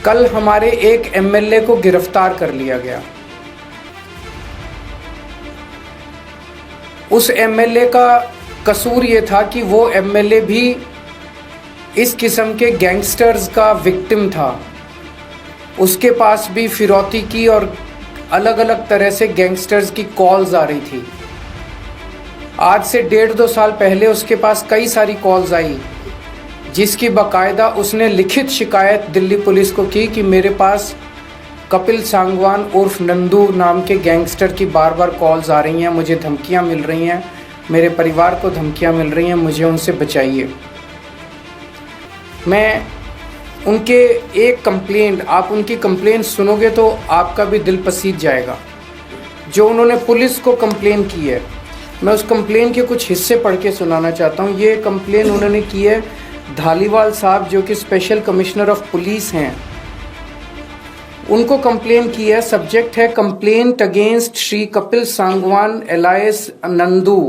कल हमारे एक एमएलए को गिरफ्तार कर लिया गया। उस एमएलए का कसूर ये था कि वो एमएलए भी इस किस्म के गैंगस्टर्स का विक्टिम था। उसके पास भी फिरौती की और अलग अलग तरह से गैंगस्टर्स की कॉल्स आ रही थी। आज से 1.5-2 साल पहले उसके पास कई सारी कॉल्स आई, जिसकी बाकायदा उसने लिखित शिकायत दिल्ली पुलिस को की कि मेरे पास कपिल सांगवान उर्फ नंदू नाम के गैंगस्टर की बार बार कॉल्स आ रही हैं, मुझे धमकियां मिल रही हैं, मेरे परिवार को धमकियां मिल रही हैं, मुझे उनसे बचाइए। मैं उनके एक कंप्लेंट, आप उनकी कंप्लेंट सुनोगे तो आपका भी दिल पसीज जाएगा। जो उन्होंने पुलिस को कंप्लेन की है, मैं उस कंप्लेन के कुछ हिस्से पढ़ के सुनाना चाहता हूँ। ये कंप्लेन उन्होंने की है धालीवाल साहब, जो कि स्पेशल कमिश्नर ऑफ पुलिस हैं, उनको कंप्लेन की है। सब्जेक्ट है complaint against Shri Kapil Sangwan alliance Nandu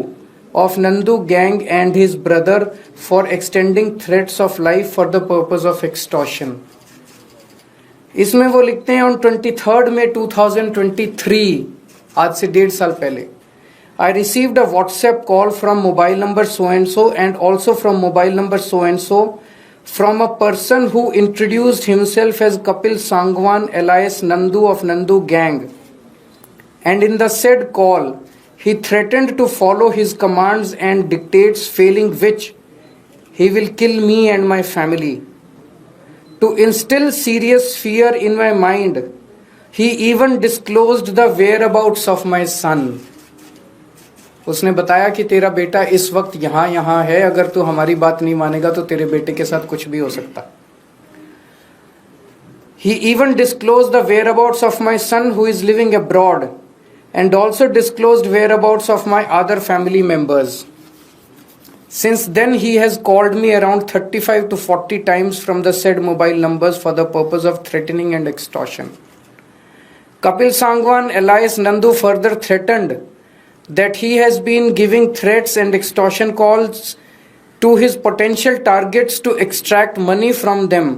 of Nandu gang and his brother for extending threats of life for the purpose of extortion। इसमें वो लिखते हैं on 23rd May 2023, आज से 1.5 साल पहले, I received a WhatsApp call from mobile number so and so and also from mobile number so and so from a person who introduced himself as Kapil Sangwan alias Nandu of Nandu gang, and in the said call he threatened to follow his commands and dictates, failing which he will kill me and my family. To instill serious fear in my mind, he even disclosed the whereabouts of my son। उसने बताया कि तेरा बेटा इस वक्त यहाँ है, अगर तू हमारी बात नहीं मानेगा तो तेरे बेटे के साथ कुछ भी हो सकता। He even disclosed the whereabouts of my son who is living abroad, and also disclosed whereabouts of my other family members. Since then he has called me around 35 to 40 times from the said mobile numbers for the purpose of threatening and extortion. Kapil Sangwan alias Nandu further threatened that he has been giving threats and extortion calls to his potential targets to extract money from them,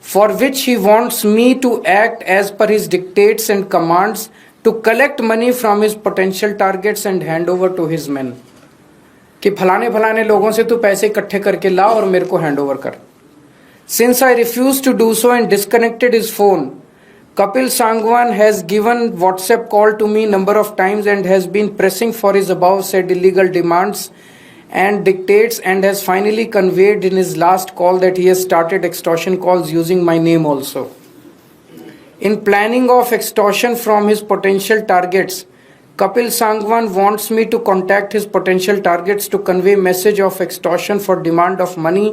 for which he wants me to act as per his dictates and commands to collect money from his potential targets and hand over to his men। कि फलाने लोगों से तू पैसे इकट्ठे करके ला और मेरे को हैंड ओवर कर। Since I refused to do so and disconnected his phone, Kapil Sangwan has given WhatsApp call to me number of times and has been pressing for his above said illegal demands and dictates, and has finally conveyed in his last call that he has started extortion calls using my name also. In planning of extortion from his potential targets, Kapil Sangwan wants me to contact his potential targets to convey message of extortion for demand of money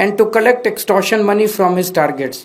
and to collect extortion money from his targets.